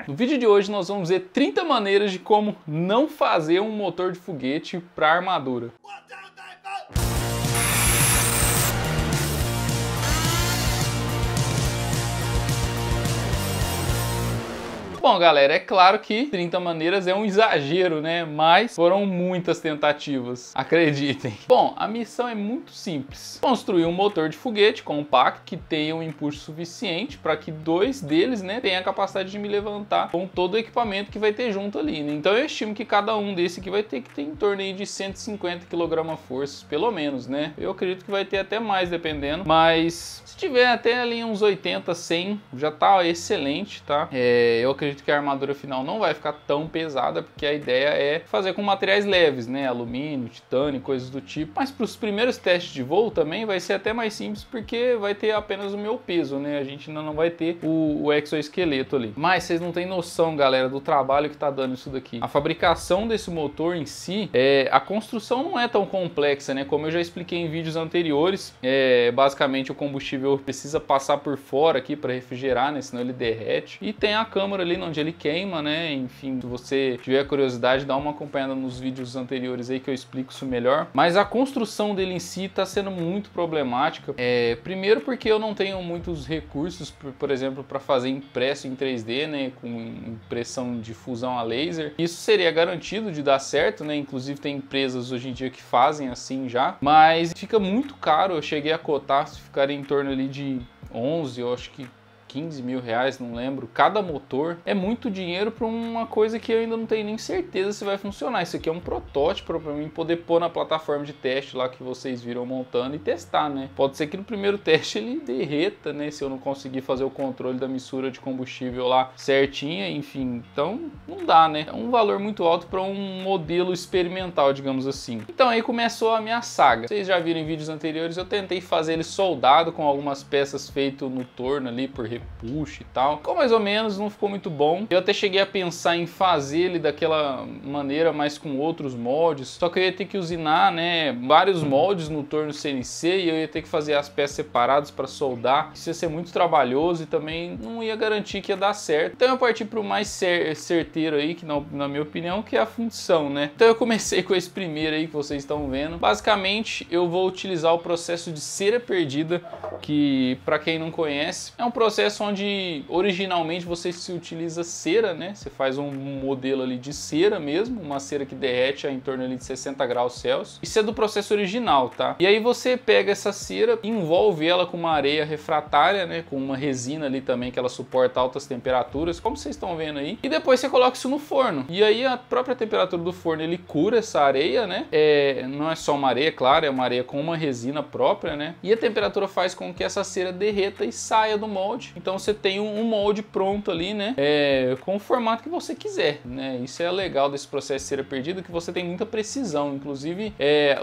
No vídeo de hoje nós vamos ver 30 maneiras de como não fazer um motor de foguete para armadura. Bom, galera, é claro que 30 maneiras é um exagero, né? Mas foram muitas tentativas, acreditem. Bom, a missão é muito simples. Construir um motor de foguete compacto que tenha um impulso suficiente para que dois deles, né, tenham a capacidade de me levantar com todo o equipamento que vai ter junto ali, né? Então eu estimo que cada um desse aqui vai ter que ter em torno aí de 150 kgf, pelo menos, né? Eu acredito que vai ter até mais, dependendo. Mas se tiver até ali uns 80, 100, já tá excelente, tá? Eu acredito que a armadura final não vai ficar tão pesada, porque a ideia é fazer com materiais leves, né? Alumínio, titânio, coisas do tipo. Mas para os primeiros testes de voo também vai ser até mais simples, porque vai ter apenas o meu peso, né? A gente ainda não vai ter o exoesqueleto ali. Mas vocês não têm noção, galera, do trabalho que tá dando isso daqui. A fabricação desse motor em si, a construção não é tão complexa, né? Como eu já expliquei em vídeos anteriores, basicamente o combustível precisa passar por fora aqui para refrigerar, né? Senão ele derrete. E tem a câmara ali onde ele queima, né? Enfim, se você tiver curiosidade, dá uma acompanhada nos vídeos anteriores aí que eu explico isso melhor. Mas a construção dele em si está sendo muito problemática. Primeiro porque eu não tenho muitos recursos, por exemplo, para fazer impresso em 3D, né? Com impressão de fusão a laser. Isso seria garantido de dar certo, né? Inclusive tem empresas hoje em dia que fazem assim já. Mas fica muito caro. Eu cheguei a cotar, se ficaria em torno ali de 11, eu acho que 15 mil reais, não lembro, cada motor. É muito dinheiro para uma coisa que eu ainda não tenho nem certeza se vai funcionar. Isso aqui é um protótipo para mim poder pôr na plataforma de teste lá que vocês viram montando e testar, né? Pode ser que no primeiro teste ele derreta, né? Se eu não conseguir fazer o controle da mistura de combustível lá certinha, enfim. Então não dá, né? É um valor muito alto para um modelo experimental, digamos assim. Então aí começou a minha saga. Vocês já viram em vídeos anteriores, eu tentei fazer ele soldado com algumas peças feitas no torno ali por push e tal. Ficou mais ou menos, não ficou muito bom. Eu até cheguei a pensar em fazer ele daquela maneira, mas com outros moldes. Só que eu ia ter que usinar, né, vários moldes no torno CNC e eu ia ter que fazer as peças separadas para soldar. Isso ia ser muito trabalhoso e também não ia garantir que ia dar certo. Então eu parti para o mais certeiro aí, que na minha opinião, que é a função, né? Então eu comecei com esse primeiro aí que vocês estão vendo. Basicamente, eu vou utilizar o processo de cera perdida, que para quem não conhece, é um processo onde originalmente você se utiliza cera, né? Você faz um modelo ali de cera mesmo, uma cera que derrete em torno ali de 60 graus Celsius. Isso é do processo original, tá? E aí você pega essa cera, envolve ela com uma areia refratária, né? Com uma resina ali também que ela suporta altas temperaturas, como vocês estão vendo aí. E depois você coloca isso no forno. E aí a própria temperatura do forno, ele cura essa areia, né? Não é só uma areia, claro, é uma areia com uma resina própria, né? E a temperatura faz com que essa cera derreta e saia do molde. Então você tem um molde pronto ali, né? Com o formato que você quiser, né? Isso é legal desse processo de cera perdida, que você tem muita precisão. Inclusive,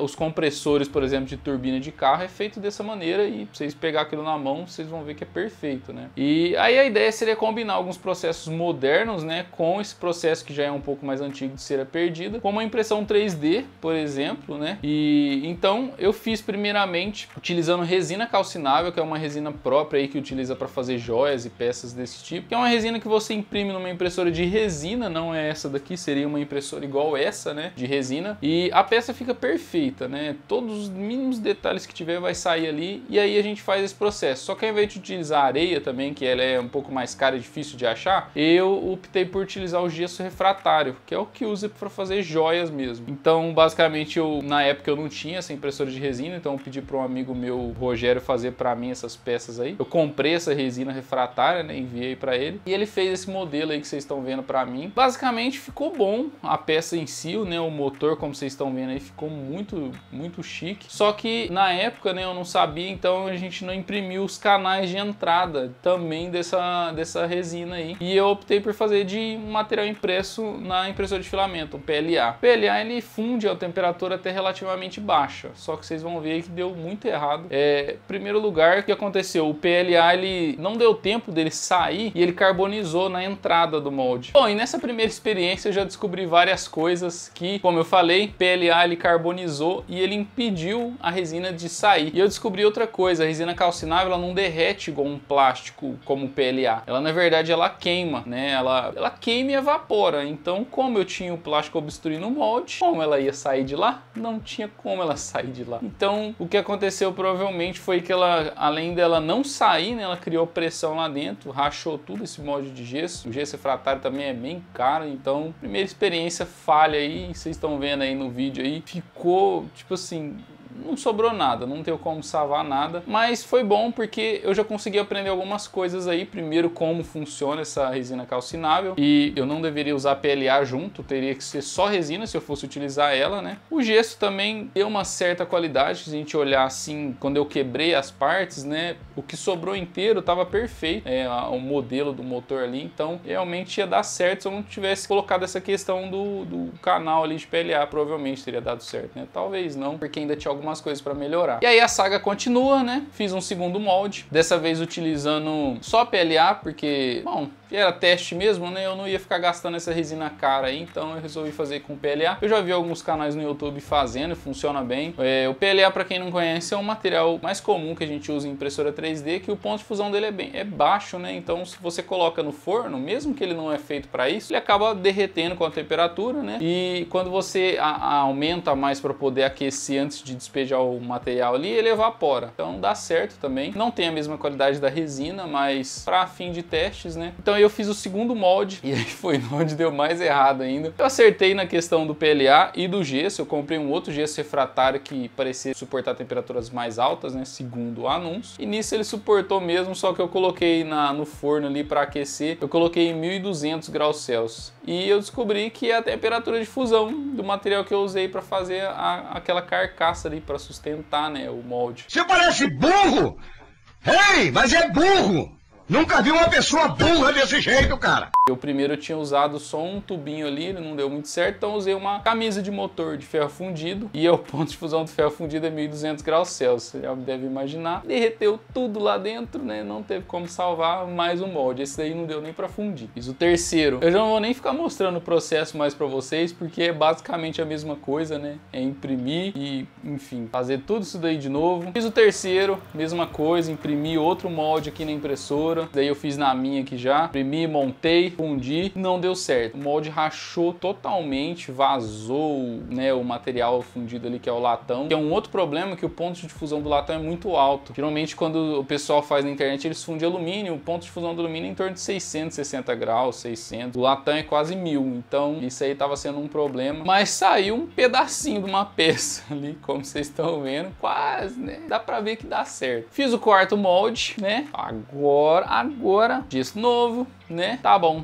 os compressores, por exemplo, de turbina de carro é feito dessa maneira e pra vocês pegar aquilo na mão, vocês vão ver que é perfeito, né? E aí a ideia seria combinar alguns processos modernos, né? Com esse processo que já é um pouco mais antigo de cera perdida, como a impressão 3D, por exemplo, né? E então eu fiz primeiramente utilizando resina calcinável, que é uma resina própria aí que utiliza para fazer joias e peças desse tipo, que é uma resina que você imprime numa impressora de resina, não é essa daqui, seria uma impressora igual essa, né, de resina, e a peça fica perfeita, né, todos os mínimos detalhes que tiver vai sair ali, e aí a gente faz esse processo. Só que ao invés de utilizar areia também, que ela é um pouco mais cara e difícil de achar, eu optei por utilizar o gesso refratário, que é o que usa para fazer joias mesmo. Então, basicamente, na época eu não tinha essa impressora de resina, então eu pedi para um amigo meu, Rogério, fazer para mim essas peças aí. Eu comprei essa resina refratária, né, enviei para ele e ele fez esse modelo aí que vocês estão vendo para mim. Basicamente ficou bom a peça em si, né, o motor, como vocês estão vendo aí, ficou muito chique. Só que na época, né, eu não sabia, então a gente não imprimiu os canais de entrada também dessa resina aí. E eu optei por fazer de material impresso na impressora de filamento, o PLA. O PLA ele funde a temperatura até relativamente baixa, só que vocês vão ver aí que deu muito errado. Em primeiro lugar, o que aconteceu? O PLA ele não não deu tempo dele sair e ele carbonizou na entrada do molde. Bom, e nessa primeira experiência eu já descobri várias coisas que, como eu falei, PLA ele carbonizou e ele impediu a resina de sair. E eu descobri outra coisa, a resina calcinável ela não derrete igual um plástico como o PLA. Ela na verdade ela queima, né? Ela queima e evapora. Então, como eu tinha o plástico obstruindo o molde, como ela ia sair de lá? Não tinha como ela sair de lá. Então, o que aconteceu provavelmente foi que ela, além dela não sair, né, ela criou pressão lá dentro, rachou tudo esse molde de gesso. O gesso refratário também é bem caro, então, primeira experiência falha aí, vocês estão vendo aí no vídeo aí, ficou tipo assim, não sobrou nada, não tenho como salvar nada, mas foi bom porque eu já consegui aprender algumas coisas aí. Primeiro, como funciona essa resina calcinável, e eu não deveria usar PLA junto, teria que ser só resina se eu fosse utilizar ela, né? O gesso também deu uma certa qualidade, se a gente olhar assim, quando eu quebrei as partes, né, o que sobrou inteiro estava perfeito, o modelo do motor ali, então realmente ia dar certo se eu não tivesse colocado essa questão do canal ali de PLA, provavelmente teria dado certo, né? Talvez não, porque ainda tinha algumas coisas para melhorar. E aí a saga continua, né? Fiz um segundo molde, dessa vez utilizando só PLA, porque, bom, era teste mesmo, né? Eu não ia ficar gastando essa resina cara aí, então eu resolvi fazer com PLA. Eu já vi alguns canais no YouTube fazendo, funciona bem. O PLA, para quem não conhece, é um material mais comum que a gente usa em impressora 3D, que o ponto de fusão dele é baixo, né? Então, se você coloca no forno, mesmo que ele não é feito para isso, ele acaba derretendo com a temperatura, né? E quando você aumenta mais para poder aquecer antes de despejar o material ali, ele evapora. Então, dá certo também. Não tem a mesma qualidade da resina, mas para fim de testes, né? Então, eu fiz o segundo molde e aí foi onde deu mais errado ainda. Eu acertei na questão do PLA e do gesso. Eu comprei um outro gesso refratário que parecia suportar temperaturas mais altas, né, segundo o anúncio. E nisso ele suportou mesmo, só que eu coloquei no forno ali para aquecer. Eu coloquei em 1200 graus Celsius. E eu descobri que é a temperatura de fusão do material que eu usei para fazer aquela carcaça ali para sustentar, né, o molde. Você parece burro! Ei, mas é burro! Nunca vi uma pessoa burra desse jeito, cara! Eu primeiro tinha usado só um tubinho ali, ele não deu muito certo, então eu usei uma camisa de motor de ferro fundido, e o ponto de fusão do ferro fundido é 1200 graus Celsius, você já deve imaginar. Derreteu tudo lá dentro, né, não teve como salvar mais um molde, esse daí não deu nem pra fundir. Fiz o terceiro, eu já não vou nem ficar mostrando o processo mais pra vocês, porque é basicamente a mesma coisa, né, é imprimir e, enfim, fazer tudo isso daí de novo. Fiz o terceiro, mesma coisa, imprimi outro molde aqui na impressora, daí eu fiz na minha aqui já, imprimi, montei, fundi, não deu certo. O molde rachou totalmente, vazou, né, o material fundido ali, que é o latão. Que é um outro problema, que o ponto de fusão do latão é muito alto. Geralmente quando o pessoal faz na internet, eles fundem alumínio, o ponto de fusão do alumínio é em torno de 660 graus, 600. O latão é quase 1000, então isso aí tava sendo um problema. Mas saiu um pedacinho de uma peça ali, como vocês estão vendo, quase, né? Dá pra ver que dá certo. Fiz o quarto molde, né? Agora, gesso novo, né? Tá bom.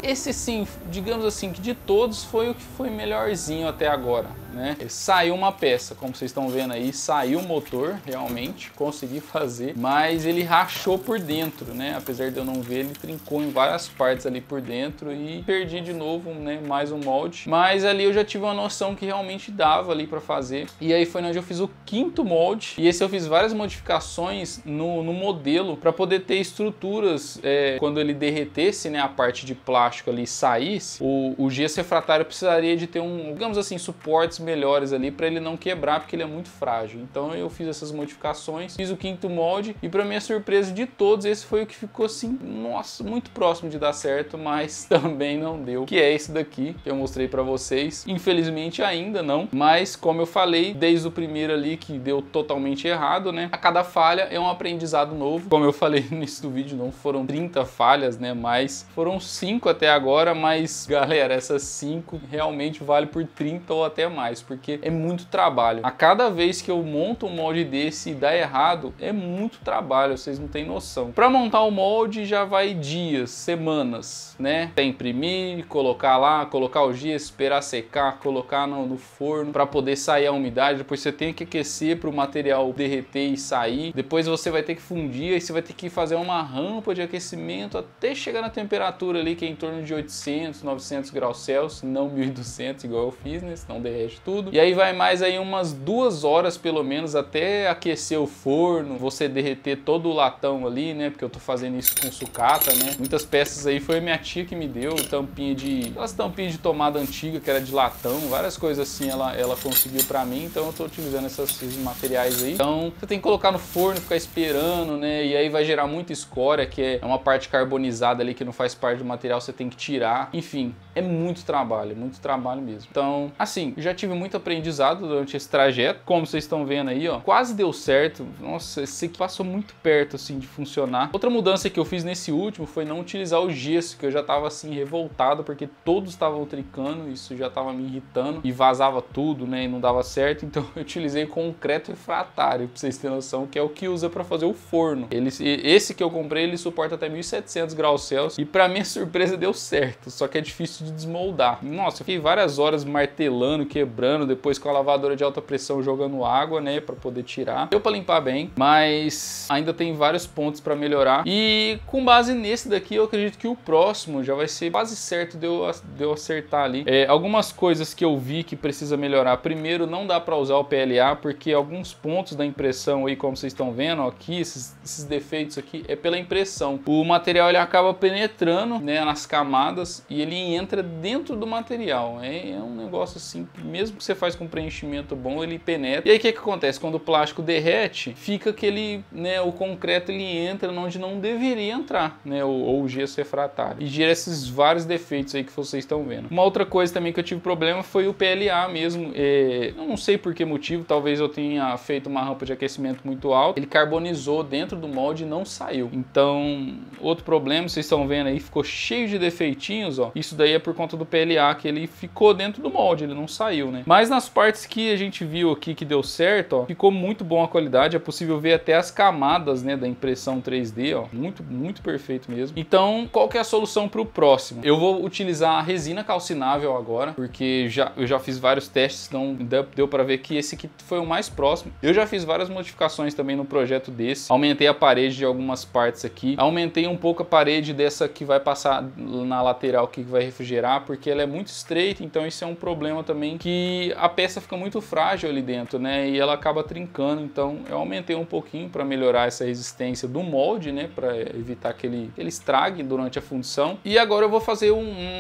Esse sim, digamos assim, que de todos foi o que foi melhorzinho até agora, né? Saiu uma peça, como vocês estão vendo aí, saiu o motor, realmente, consegui fazer, mas ele rachou por dentro, né? Apesar de eu não ver, ele trincou em várias partes ali por dentro e perdi de novo, né, mais um molde. Mas ali eu já tive uma noção que realmente dava ali para fazer. E aí foi onde eu fiz o quinto molde, e esse eu fiz várias modificações no modelo para poder ter estruturas, quando ele derretesse, né, a parte de plástico ali saísse, o gesso refratário precisaria de ter digamos assim, suportes melhores ali para ele não quebrar, porque ele é muito frágil. Então eu fiz essas modificações, fiz o quinto molde e, para minha surpresa de todos, esse foi o que ficou assim, nossa, muito próximo de dar certo, mas também não deu, que é esse daqui que eu mostrei para vocês. Infelizmente ainda não, mas como eu falei, desde o primeiro ali que deu totalmente errado, né? A cada falha é um aprendizado novo. Como eu falei no início do vídeo, não foram 30 falhas, né? Mas foram 5 até agora, mas Mas, galera, essas 5 realmente vale por 30 ou até mais, porque é muito trabalho. A cada vez que eu monto um molde desse e dá errado, é muito trabalho, vocês não têm noção. Para montar o molde já vai dias, semanas, né? Até imprimir, colocar lá, colocar o gesso, esperar secar, colocar no forno para poder sair a umidade. Depois você tem que aquecer para o material derreter e sair. Depois você vai ter que fundir, aí você vai ter que fazer uma rampa de aquecimento até chegar na temperatura ali que é em torno de 800, 900 graus Celsius, não 1200 igual eu fiz, né? Senão derrete tudo. E aí vai mais aí umas 2 horas pelo menos até aquecer o forno, você derreter todo o latão ali, né? Porque eu tô fazendo isso com sucata, né? Muitas peças aí foi a minha tia que me deu, aquelas tampinhas de tomada antiga que era de latão, várias coisas assim ela conseguiu pra mim, então eu tô utilizando esses materiais aí. Então você tem que colocar no forno, ficar esperando, né? E aí vai gerar muita escória, que é uma parte carbonizada ali que não faz parte do material, você tem que tirar. Enfim, é muito trabalho mesmo. Então, assim, já tive muito aprendizado durante esse trajeto, como vocês estão vendo aí, ó, quase deu certo. Nossa, esse aqui passou muito perto, assim, de funcionar. Outra mudança que eu fiz nesse último foi não utilizar o gesso, que eu já tava, assim, revoltado, porque todos estavam tricando, isso já tava me irritando, e vazava tudo, né, e não dava certo, então eu utilizei concreto refratário, pra vocês terem noção, que é o que usa pra fazer o forno. Esse que eu comprei, ele suporta até 1700 graus Celsius, e pra minha surpresa deu certo, só que é difícil de desmoldar. Nossa, eu fiquei várias horas martelando, quebrando, depois com a lavadora de alta pressão jogando água, né, pra poder tirar. Deu pra limpar bem, mas ainda tem vários pontos pra melhorar. E com base nesse daqui, eu acredito que o próximo já vai ser quase certo de eu acertar ali. Algumas coisas que eu vi que precisa melhorar. Primeiro, não dá pra usar o PLA, porque alguns pontos da impressão aí, como vocês estão vendo, ó, aqui, esses defeitos aqui, é pela impressão. O material, ele acaba penetrando, né, nas camadas e ele entra dentro do material. É um negócio assim, mesmo que você faz com preenchimento bom, ele penetra. E aí o que acontece? Quando o plástico derrete, fica aquele, né, o concreto ele entra onde não deveria entrar, né, ou o gesso refratário. E gera esses vários defeitos aí que vocês estão vendo. Uma outra coisa também que eu tive problema foi o PLA mesmo. Eu não sei por que motivo, talvez eu tenha feito uma rampa de aquecimento muito alta. Ele carbonizou dentro do molde e não saiu. Então, outro problema, vocês estão vendo aí, ficou cheio de defeitinhos, ó. Isso daí é por conta do PLA, que ele ficou dentro do molde, ele não saiu, né? Mas nas partes que a gente viu aqui que deu certo, ó, ficou muito bom a qualidade, é possível ver até as camadas, né, da impressão 3D, ó, muito perfeito mesmo. Então, qual que é a solução para o próximo? Eu vou utilizar a resina calcinável agora, porque eu já fiz vários testes, então deu para ver que esse aqui foi o mais próximo. Eu já fiz várias modificações também no projeto desse, aumentei a parede de algumas partes aqui, aumentei um pouco a parede dessa que vai passar na lateral que vai refrigerar, porque ela é muito estreita, então isso é um problema também, que a peça fica muito frágil ali dentro, né, e ela acaba trincando. Então eu aumentei um pouquinho para melhorar essa resistência do molde, né, para evitar que ele estrague durante a função. E agora eu vou fazer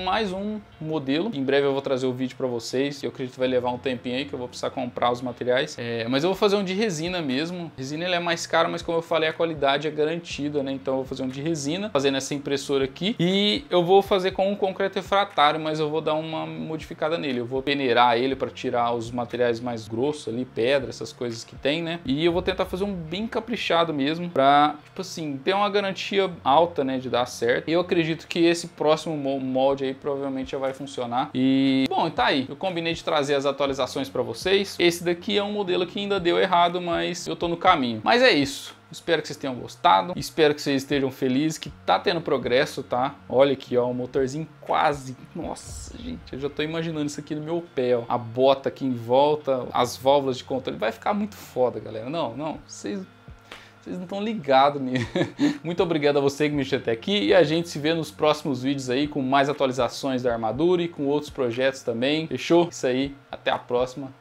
mais um modelo. Em breve eu vou trazer o vídeo para vocês, eu acredito que vai levar um tempinho aí, que eu vou precisar comprar os materiais, mas eu vou fazer um de resina mesmo. Resina ele é mais caro, mas como eu falei, a qualidade é garantida, né, então eu vou fazer um de resina, fazendo essa impressora aqui, e eu vou fazer com um concreto refratário, mas eu vou dar uma modificada nele, eu vou peneirar ele para tirar os materiais mais grossos ali, pedra, essas coisas que tem, né, e eu vou tentar fazer um bem caprichado mesmo, pra, tipo assim, ter uma garantia alta, né, de dar certo. E eu acredito que esse próximo molde aí provavelmente já vai funcionar. E, bom, tá aí, eu combinei de trazer as atualizações para vocês. Esse daqui é um modelo que ainda deu errado, mas eu tô no caminho. Mas é isso. Espero que vocês tenham gostado, espero que vocês estejam felizes, que tá tendo progresso, tá? Olha aqui, ó, o motorzinho quase... Nossa, gente, eu já tô imaginando isso aqui no meu pé, ó. A bota aqui em volta, as válvulas de controle. Vai ficar muito foda, galera. Não, vocês não estão ligados nisso. Muito obrigado a você que me assistiu até aqui, e a gente se vê nos próximos vídeos aí com mais atualizações da armadura e com outros projetos também. Fechou? Isso aí, até a próxima.